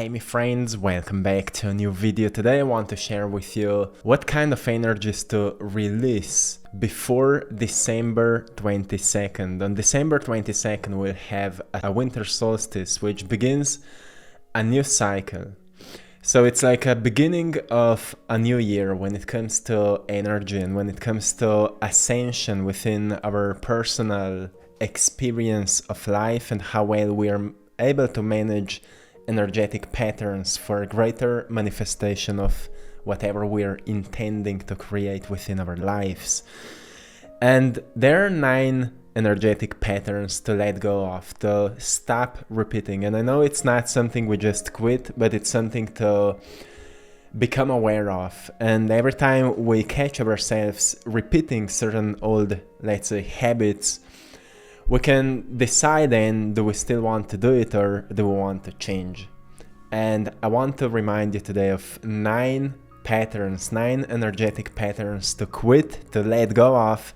Hey my friends, welcome back to a new video. Today I want to share with you what kind of energies to release before December 22nd. On December 22nd we'll have a winter solstice which begins a new cycle. So it's like a beginning of a new year when it comes to energy and when it comes to ascension within our personal experience of life and how well we are able to manage energetic patterns for a greater manifestation of whatever we are intending to create within our lives. And there are 9 energetic patterns to let go of, to stop repeating. And I know it's not something we just quit, but it's something to become aware of. And every time we catch ourselves repeating certain old, let's say, habits, we can decide then, do we still want to do it or do we want to change? And I want to remind you today of 9 patterns, 9 energetic patterns to quit, to let go of,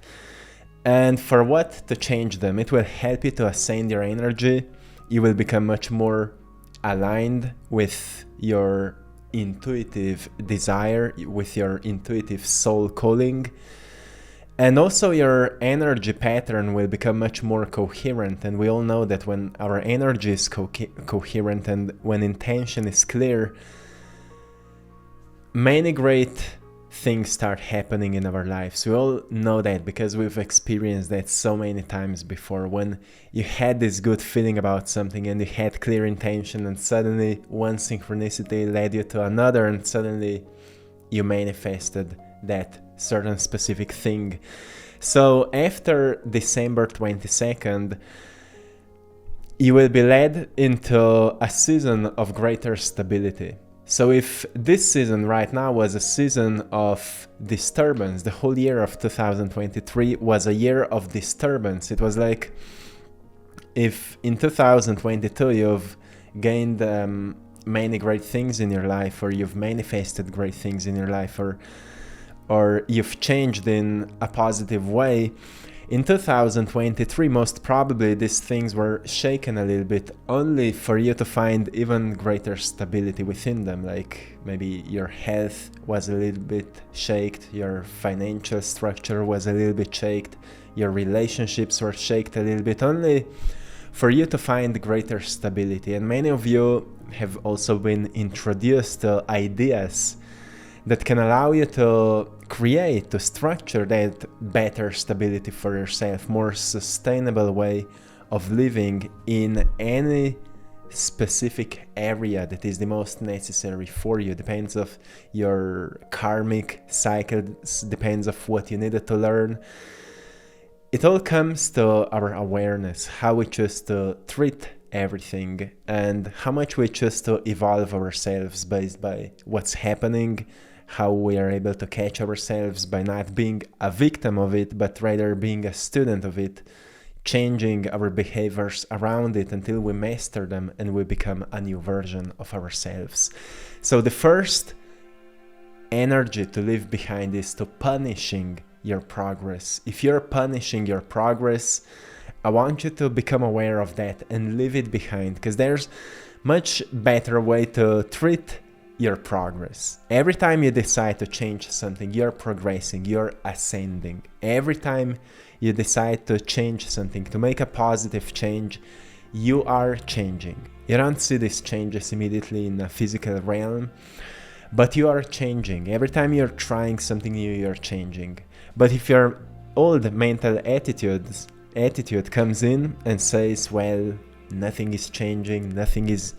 and for what to change them. It will help you to ascend your energy. You will become much more aligned with your intuitive desire, with your intuitive soul calling. And also your energy pattern will become much more coherent. And we all know that when our energy is coherent and when intention is clear, many great things start happening in our lives. We all know that because we've experienced that so many times before. When you had this good feeling about something and you had clear intention and suddenly one synchronicity led you to another and suddenly you manifested that certain specific thing. So after December 22nd, you will be led into a season of greater stability. So if this season right now was a season of disturbance, the whole year of 2023 was a year of disturbance. It was like if in 2022 you've gained many great things in your life, or you've manifested great things in your life, or you've changed in a positive way. In 2023, most probably these things were shaken a little bit, only for you to find even greater stability within them. Like maybe your health was a little bit shaken, your financial structure was a little bit shaken, your relationships were shaken a little bit, only for you to find greater stability. And many of you have also been introduced to ideas that can allow you to create, to structure that better stability for yourself, more sustainable way of living in any specific area that is the most necessary for you. Depends of your karmic cycles, depends of what you needed to learn. It all comes to our awareness, how we choose to treat everything and how much we choose to evolve ourselves based by what's happening, how we are able to catch ourselves by not being a victim of it, but rather being a student of it, changing our behaviors around it until we master them and we become a new version of ourselves. So the first energy to leave behind is to punishing your progress. If you're punishing your progress, I want you to become aware of that and leave it behind, because there's much better way to treat your progress. Every time you decide to change something, you're progressing, you're ascending. Every time you decide to change something, to make a positive change, you are changing. You don't see these changes immediately in a physical realm, but you are changing. Every time you're trying something new, you're changing. But if your old mental attitude comes in and says, well, nothing is changing, nothing is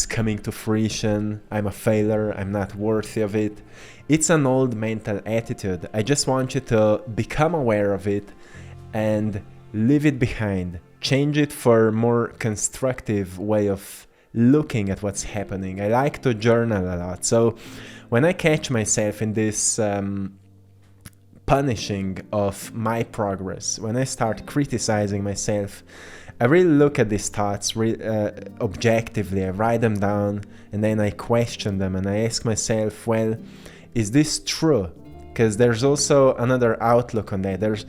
coming to fruition, I'm a failure, I'm not worthy of it. It's an old mental attitude. I just want you to become aware of it and leave it behind. Change it for a more constructive way of looking at what's happening. I like to journal a lot. So when I catch myself in this punishing of my progress, when I start criticizing myself, I really look at these thoughts objectively. I write them down and then I question them and I ask myself, well, is this true? Because there's also another outlook on that. There's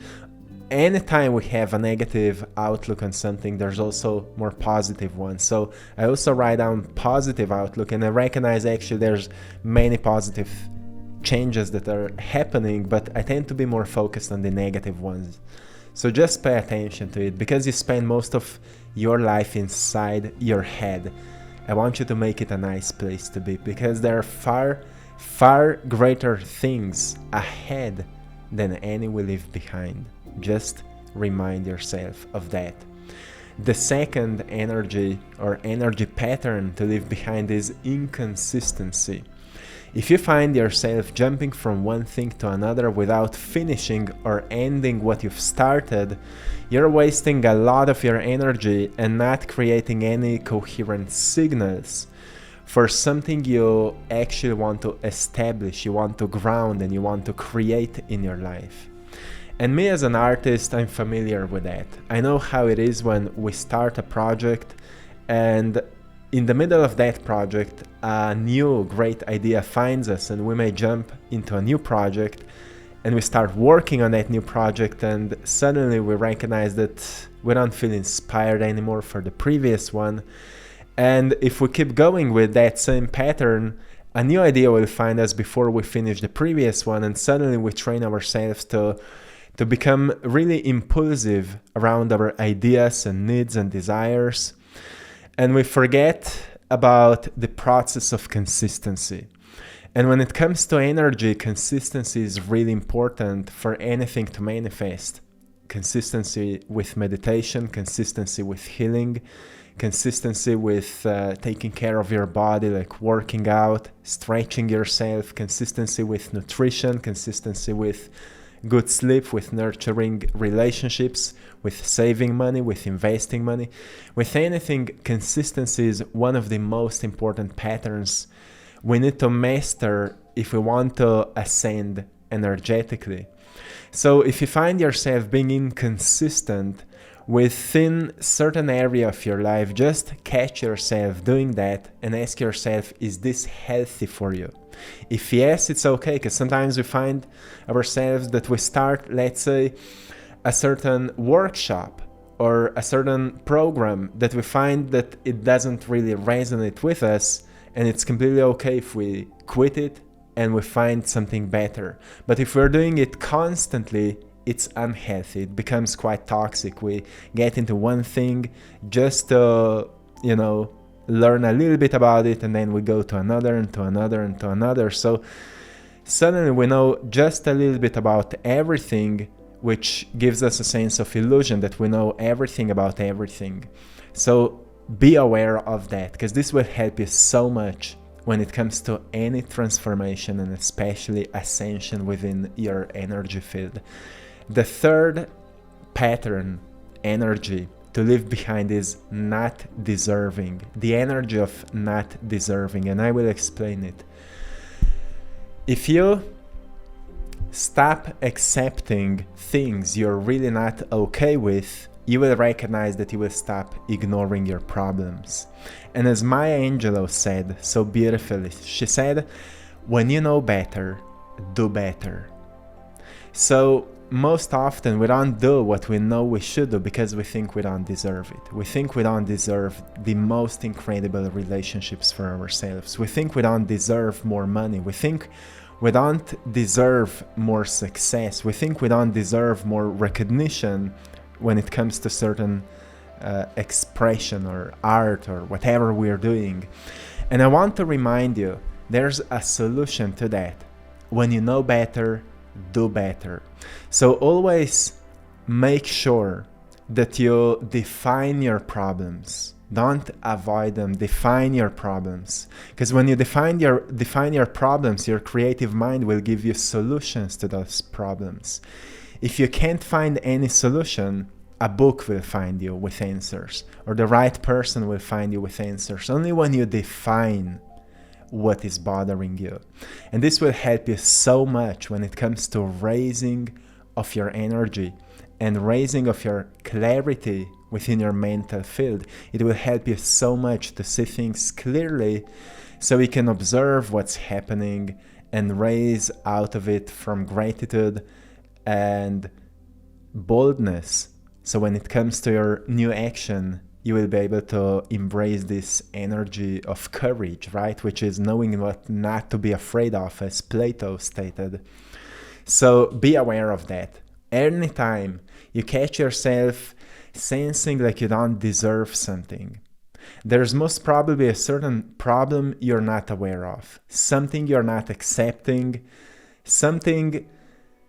anytime we have a negative outlook on something, there's also more positive ones. So I also write down positive outlook, and I recognize actually there's many positive changes that are happening, but I tend to be more focused on the negative ones. So just pay attention to it, because you spend most of your life inside your head. I want you to make it a nice place to be, because there are far greater things ahead than any we leave behind. Just remind yourself of that. The second energy or energy pattern to leave behind is inconsistency. If you find yourself jumping from one thing to another without finishing or ending what you've started, you're wasting a lot of your energy and not creating any coherent signals for something you actually want to establish, you want to ground, and you want to create in your life. And me as an artist, I'm familiar with that. I know how it is when we start a project, and in the middle of that project, a new great idea finds us, and we may jump into a new project, and we start working on that new project, and suddenly we recognize that we don't feel inspired anymore for the previous one. And if we keep going with that same pattern, a new idea will find us before we finish the previous one, and suddenly we train ourselves to become really impulsive around our ideas and needs and desires. And we forget about the process of consistency. And when it comes to energy, consistency is really important for anything to manifest. Consistency with meditation, consistency with healing, consistency with taking care of your body, like working out, stretching yourself, consistency with nutrition, consistency with good sleep, with nurturing relationships, with saving money, with investing money. With anything, consistency is one of the most important patterns we need to master if we want to ascend energetically. So if you find yourself being inconsistent within certain area of your life, just catch yourself doing that and ask yourself, is this healthy for you? If yes, it's okay, because sometimes we find ourselves that we start, let's say, a certain workshop or a certain program that we find that it doesn't really resonate with us, and it's completely okay if we quit it and we find something better. But if we're doing it constantly, it's unhealthy. It becomes quite toxic. We get into one thing just to, learn a little bit about it, and then we go to another and to another and to another. So suddenly we know just a little bit about everything, which gives us a sense of illusion that we know everything about everything. So be aware of that, because this will help you so much when it comes to any transformation, and especially ascension within your energy field. The third pattern, energy, to leave behind is not deserving. The energy of not deserving, and I will explain it. If you stop accepting things you're really not okay with, you will recognize that you will stop ignoring your problems. And as Maya Angelou said so beautifully, she said, when you know better, do better. So most often we don't do what we know we should do because we think we don't deserve it. We think we don't deserve the most incredible relationships for ourselves. We think we don't deserve more money. We think we don't deserve more success. We think we don't deserve more recognition when it comes to certain expression or art or whatever we're doing. And I want to remind you, there's a solution to that. When you know better, do better. So always make sure that you define your problems. Don't avoid them. Define your problems. Because when you define your problems, your creative mind will give you solutions to those problems. If you can't find any solution, a book will find you with answers, or the right person will find you with answers. Only when you define what is bothering you. And this will help you so much when it comes to raising of your energy and raising of your clarity within your mental field. It will help you so much to see things clearly, so you can observe what's happening and raise out of it from gratitude and boldness. So when it comes to your new action, you will be able to embrace this energy of courage, right? Which is knowing what not to be afraid of, as Plato stated. So be aware of that. Anytime you catch yourself sensing like you don't deserve something, there's most probably a certain problem you're not aware of, something you're not accepting, something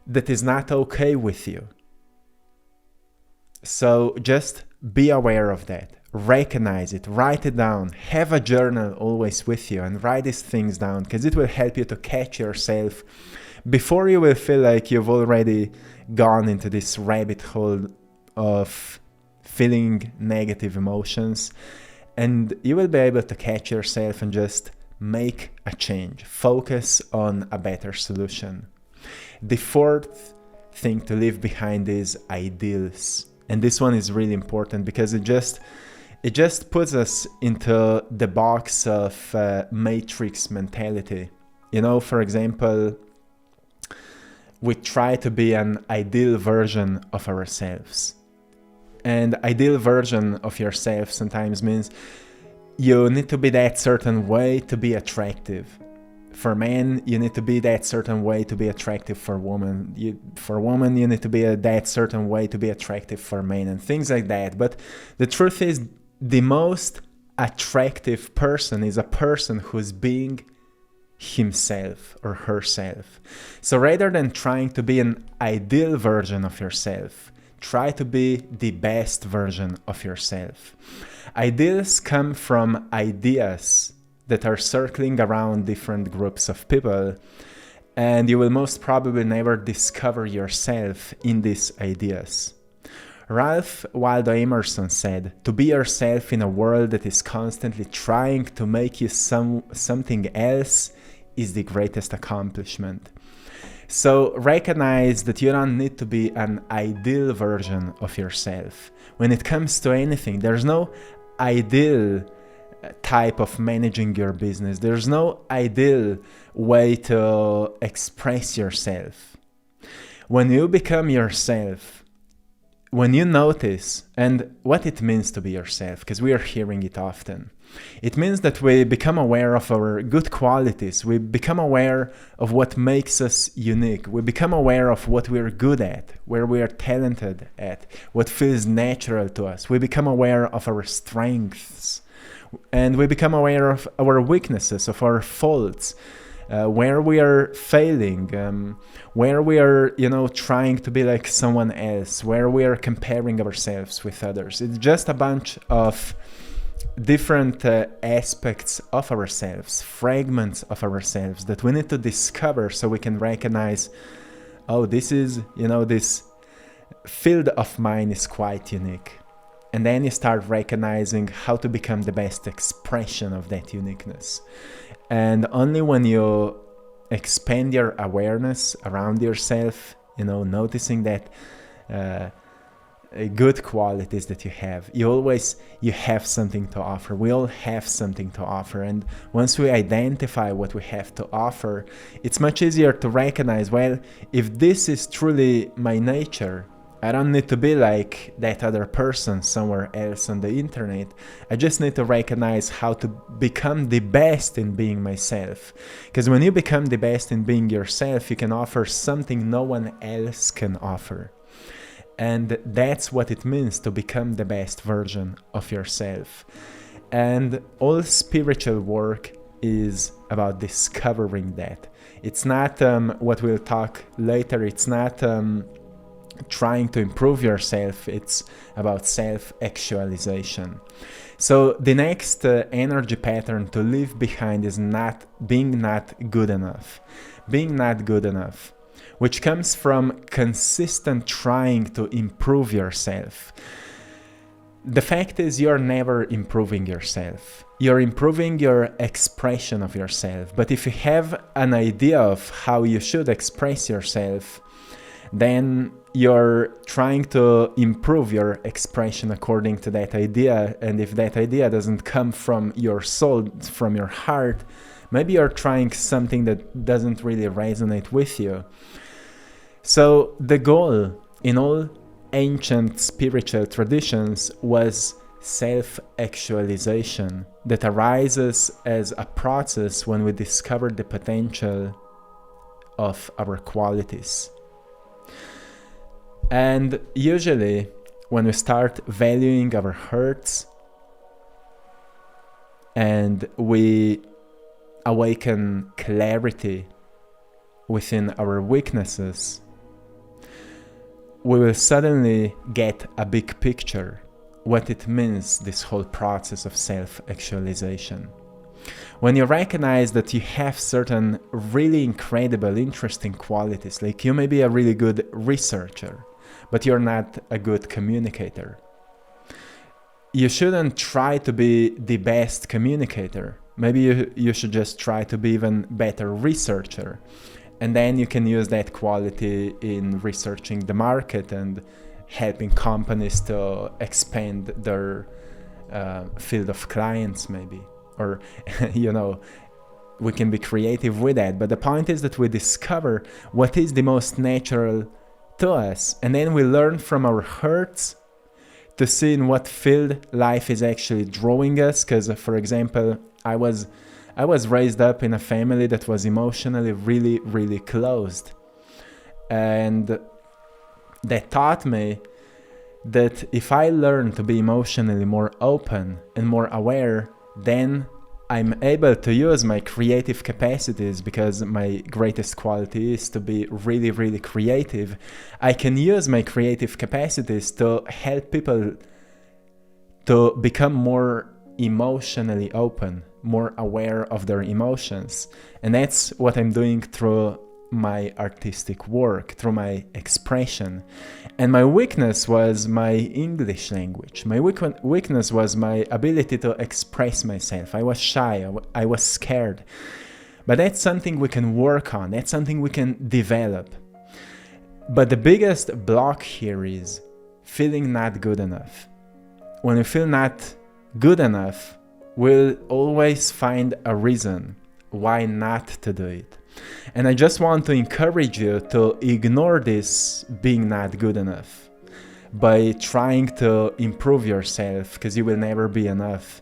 that is not okay with you. So just be aware of that. Recognize it, write it down, have a journal always with you and write these things down, because it will help you to catch yourself before you will feel like you've already gone into this rabbit hole of feeling negative emotions, and you will be able to catch yourself and just make a change, focus on a better solution. The fourth thing to leave behind is ideals. And this one is really important because it just puts us into the box of matrix mentality. You know, for example, we try to be an ideal version of ourselves. And ideal version of yourself sometimes means you need to be that certain way to be attractive. For men, you need to be that certain way to be attractive for women. For women, you need to be that certain way to be attractive for men, and things like that. But the truth is, the most attractive person is a person who's being himself or herself. So rather than trying to be an ideal version of yourself, try to be the best version of yourself. Ideals come from ideas that are circling around different groups of people, and you will most probably never discover yourself in these ideas. Ralph Waldo Emerson said, "To be yourself in a world that is constantly trying to make you something else is the greatest accomplishment." So recognize that you don't need to be an ideal version of yourself. When it comes to anything, there's no ideal type of managing your business. There's no ideal way to express yourself. When you become yourself, when you notice, and what it means to be yourself, because we are hearing it often, it means that we become aware of our good qualities. We become aware of what makes us unique. We become aware of what we're good at, where we are talented at, what feels natural to us. We become aware of our strengths. And we become aware of our weaknesses, of our faults, where we are failing, where we are, trying to be like someone else, where we are comparing ourselves with others. It's just a bunch of different aspects of ourselves, fragments of ourselves that we need to discover so we can recognize, oh, this is, this field of mine is quite unique. And then you start recognizing how to become the best expression of that uniqueness. And only when you expand your awareness around yourself, noticing that good qualities that you have, you have something to offer. We all have something to offer. And once we identify what we have to offer, it's much easier to recognize, well, if this is truly my nature, I don't need to be like that other person somewhere else on the internet. I just need to recognize how to become the best in being myself. Because when you become the best in being yourself, you can offer something no one else can offer. And that's what it means to become the best version of yourself. And all spiritual work is about discovering that. It's not what we'll talk later. It's not trying to improve yourself. It's about self-actualization. So the next energy pattern to leave behind is being not good enough. Being not good enough, which comes from consistent trying to improve yourself. The fact is, you're never improving yourself. You're improving your expression of yourself. But if you have an idea of how you should express yourself, then you're trying to improve your expression according to that idea. And if that idea doesn't come from your soul, from your heart, maybe you're trying something that doesn't really resonate with you. So the goal in all ancient spiritual traditions was self-actualization that arises as a process when we discover the potential of our qualities. And usually when we start valuing our hurts and we awaken clarity within our weaknesses, we will suddenly get a big picture what it means, this whole process of self-actualization. When you recognize that you have certain really incredible, interesting qualities, like you may be a really good researcher, but you're not a good communicator. You shouldn't try to be the best communicator. Maybe you should just try to be even better researcher. And then you can use that quality in researching the market and helping companies to expand their field of clients maybe. Or, we can be creative with that. But the point is that we discover what is the most natural to us. And then we learn from our hurts to see in what field life is actually drawing us. Because, for example, I was raised up in a family that was emotionally really, really closed. And that taught me that if I learn to be emotionally more open and more aware, then I'm able to use my creative capacities, because my greatest quality is to be really, really creative. I can use my creative capacities to help people to become more emotionally open, more aware of their emotions. And that's what I'm doing through my artistic work, through my expression. And my weakness was my English language. My weakness was my ability to express myself. I was shy, I was scared. But that's something we can work on, that's something we can develop. But the biggest block here is feeling not good enough. When we feel not good enough, we'll always find a reason why not to do it. And I just want to encourage you to ignore this being not good enough by trying to improve yourself, because you will never be enough.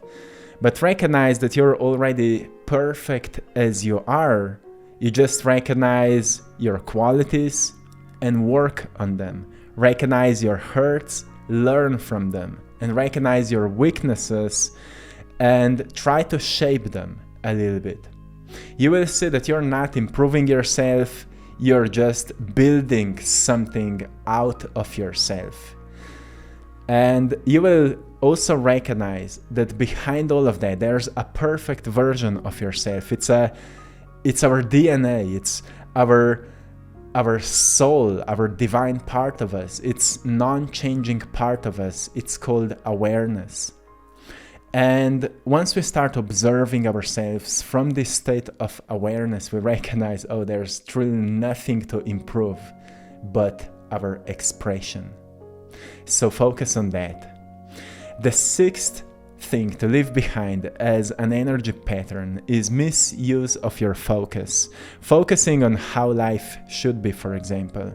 But recognize that you're already perfect as you are. You just recognize your qualities and work on them. Recognize your hurts, learn from them, and recognize your weaknesses and try to shape them a little bit. You will see that you're not improving yourself, you're just building something out of yourself. And you will also recognize that behind all of that, there's a perfect version of yourself. It's our DNA, it's our soul, our divine part of us. It's non-changing part of us. It's called awareness. And once we start observing ourselves from this state of awareness, we recognize, there's truly nothing to improve but our expression. So focus on that. The sixth thing to leave behind as an energy pattern is misuse of your focus. Focusing on how life should be, for example.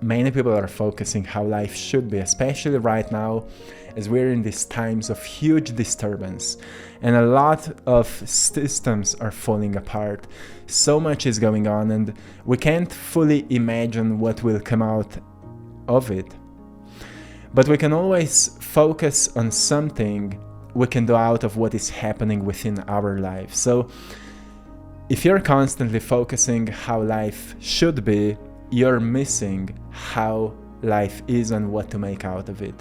Many people are focusing how life should be, especially right now, as we're in these times of huge disturbance and a lot of systems are falling apart. So much is going on and we can't fully imagine what will come out of it. But we can always focus on something we can do out of what is happening within our life. So if you're constantly focusing how life should be, you're missing how life is and what to make out of it.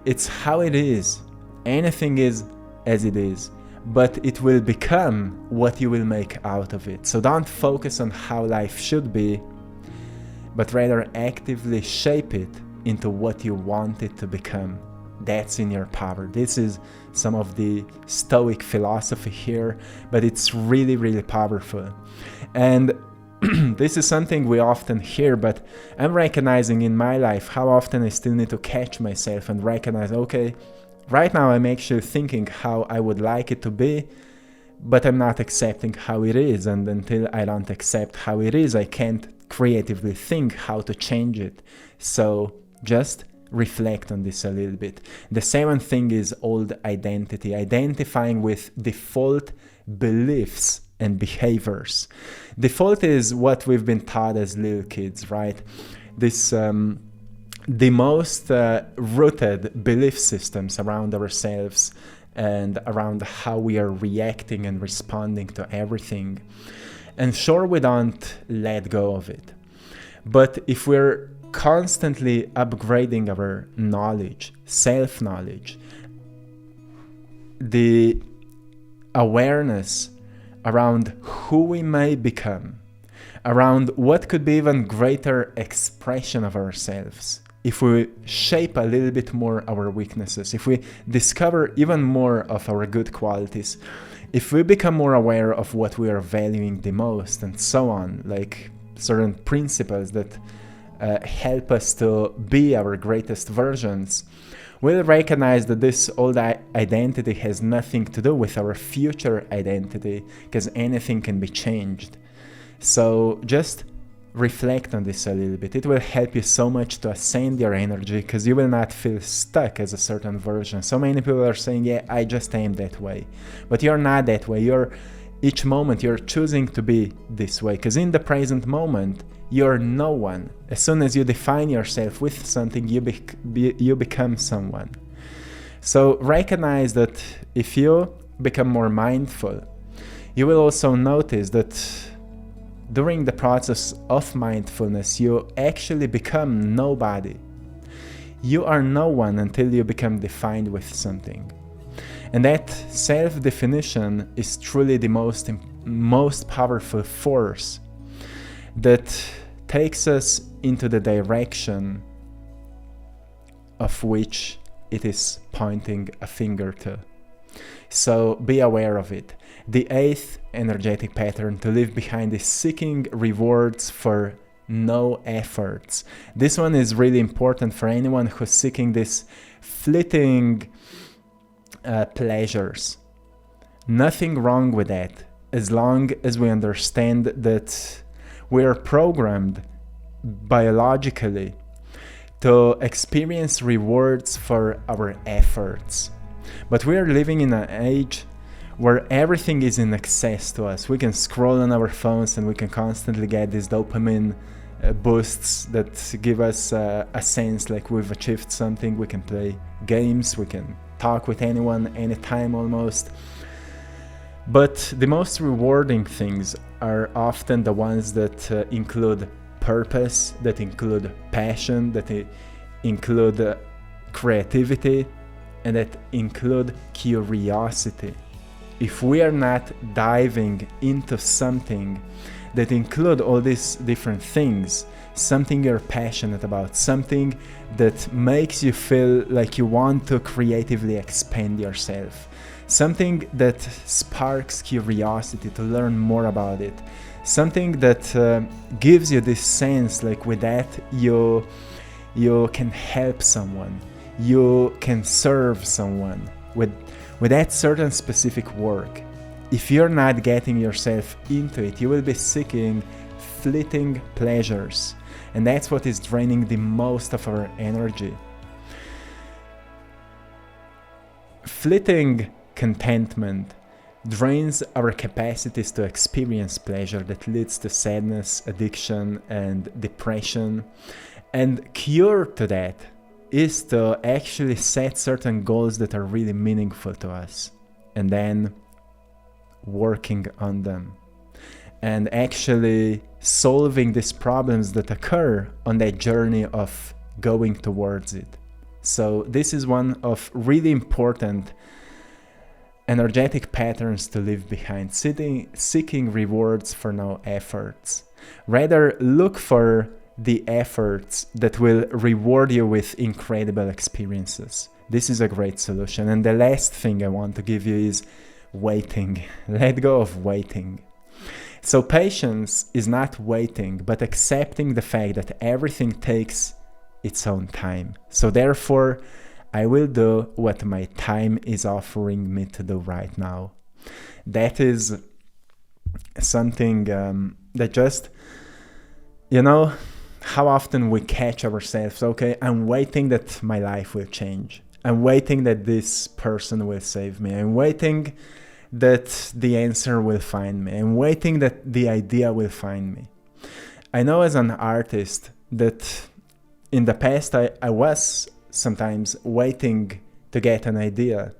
It's how it is. Anything is as it is, but it will become what you will make out of it. So don't focus on how life should be, but rather actively shape it into what you want it to become. That's in your power. This is some of the Stoic philosophy here, but it's really, really powerful. And this is something we often hear, but I'm recognizing in my life how often I still need to catch myself and recognize, okay, right now I'm actually thinking how I would like it to be, but I'm not accepting how it is. And until I don't accept how it is, I can't creatively think how to change it. So just reflect on this a little bit. The second thing is old identity, identifying with default beliefs and behaviors. Default is what we've been taught as little kids, right? This the most rooted belief systems around ourselves and around how we are reacting and responding to everything. And sure, we don't let go of it. But if we're constantly upgrading our knowledge, self-knowledge, the awareness around who we may become, around what could be even greater expression of ourselves, if we shape a little bit more our weaknesses, if we discover even more of our good qualities, if we become more aware of what we are valuing the most and so on, like certain principles that help us to be our greatest versions, we'll recognize that this old identity has nothing to do with our future identity, because anything can be changed. So just reflect on this a little bit. It will help you so much to ascend your energy, because you will not feel stuck as a certain version. So many people are saying, yeah, I just am that way. But you're not that way. Each moment you're choosing to be this way, because in the present moment, you're no one. As soon as you define yourself with something, you become someone. So recognize that if you become more mindful, you will also notice that during the process of mindfulness, you actually become nobody. You are no one until you become defined with something. And that self-definition is truly the most powerful force that takes us into the direction of which it is pointing a finger to. So be aware of it. The 8th energetic pattern to leave behind is seeking rewards for no efforts. This one is really important for anyone who's seeking this fleeting pleasures. Nothing wrong with that, as long as we understand that we are programmed biologically to experience rewards for our efforts. But we are living in an age where everything is in access to us. We can scroll on our phones and we can constantly get these dopamine boosts that give us a sense like we've achieved something. We can play games, we can talk with anyone, anytime almost. But the most rewarding things are often the ones that include purpose, that include passion, that include creativity, and that include curiosity. If we are not diving into something that include all these different things, something you're passionate about, something that makes you feel like you want to creatively expand yourself, something that sparks curiosity to learn more about it, something that gives you this sense like with that you can help someone, you can serve someone with that certain specific work. If you're not getting yourself into it, you will be seeking fleeting pleasures, and that's what is draining the most of our energy. Fleeting contentment drains our capacities to experience pleasure that leads to sadness, addiction, and depression. And cure to that is to actually set certain goals that are really meaningful to us, and then working on them and actually solving these problems that occur on that journey of going towards it. So this is one of really important energetic patterns to leave behind, seeking rewards for no efforts. Rather, look for the efforts that will reward you with incredible experiences. This is a great solution. And the last thing I want to give you is waiting. Let go of waiting. So patience is not waiting, but accepting the fact that everything takes its own time. So therefore, I will do what my time is offering me to do right now. That is something that just, how often we catch ourselves, okay, I'm waiting that my life will change. I'm waiting that this person will save me. I'm waiting that the answer will find me. I'm waiting that the idea will find me. I know as an artist that in the past I was sometimes waiting to get an idea.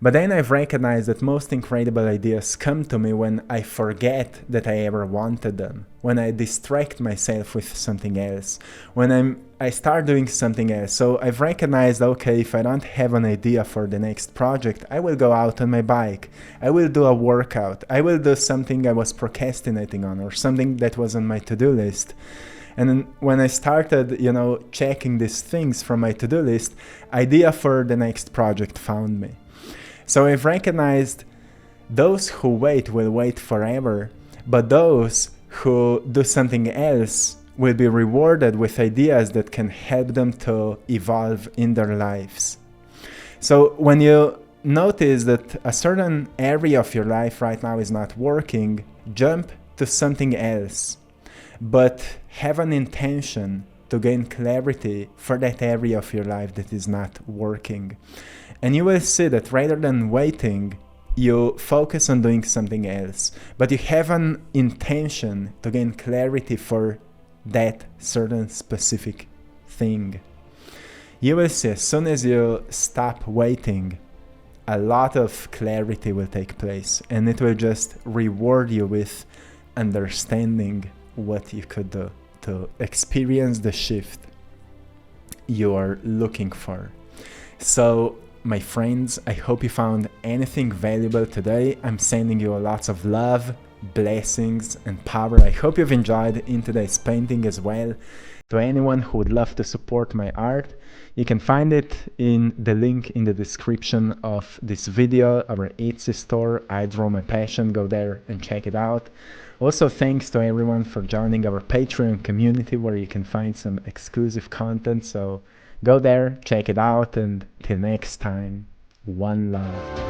But then I've recognized that most incredible ideas come to me when I forget that I ever wanted them, when I distract myself with something else, when I start doing something else. So I've recognized, okay, if I don't have an idea for the next project, I will go out on my bike, I will do a workout, I will do something I was procrastinating on or something that was on my to-do list. And then when I started, checking these things from my to-do list, idea for the next project found me. So I've recognized those who wait will wait forever, but those who do something else will be rewarded with ideas that can help them to evolve in their lives. So when you notice that a certain area of your life right now is not working, jump to something else, but have an intention to gain clarity for that area of your life that is not working. And you will see that rather than waiting, you focus on doing something else, but you have an intention to gain clarity for that certain specific thing. You will see as soon as you stop waiting, a lot of clarity will take place, and it will just reward you with understanding what you could do to experience the shift you are looking for. So, my friends, I hope you found anything valuable today. I'm sending you lots of love, blessings, and power. I hope you've enjoyed in today's painting as well. To anyone who would love to support my art, you can find it in the link in the description of this video, our Etsy store, I Draw My Passion. Go there and check it out. Also, thanks to everyone for joining our Patreon community where you can find some exclusive content. So go there, check it out, and till next time, one love.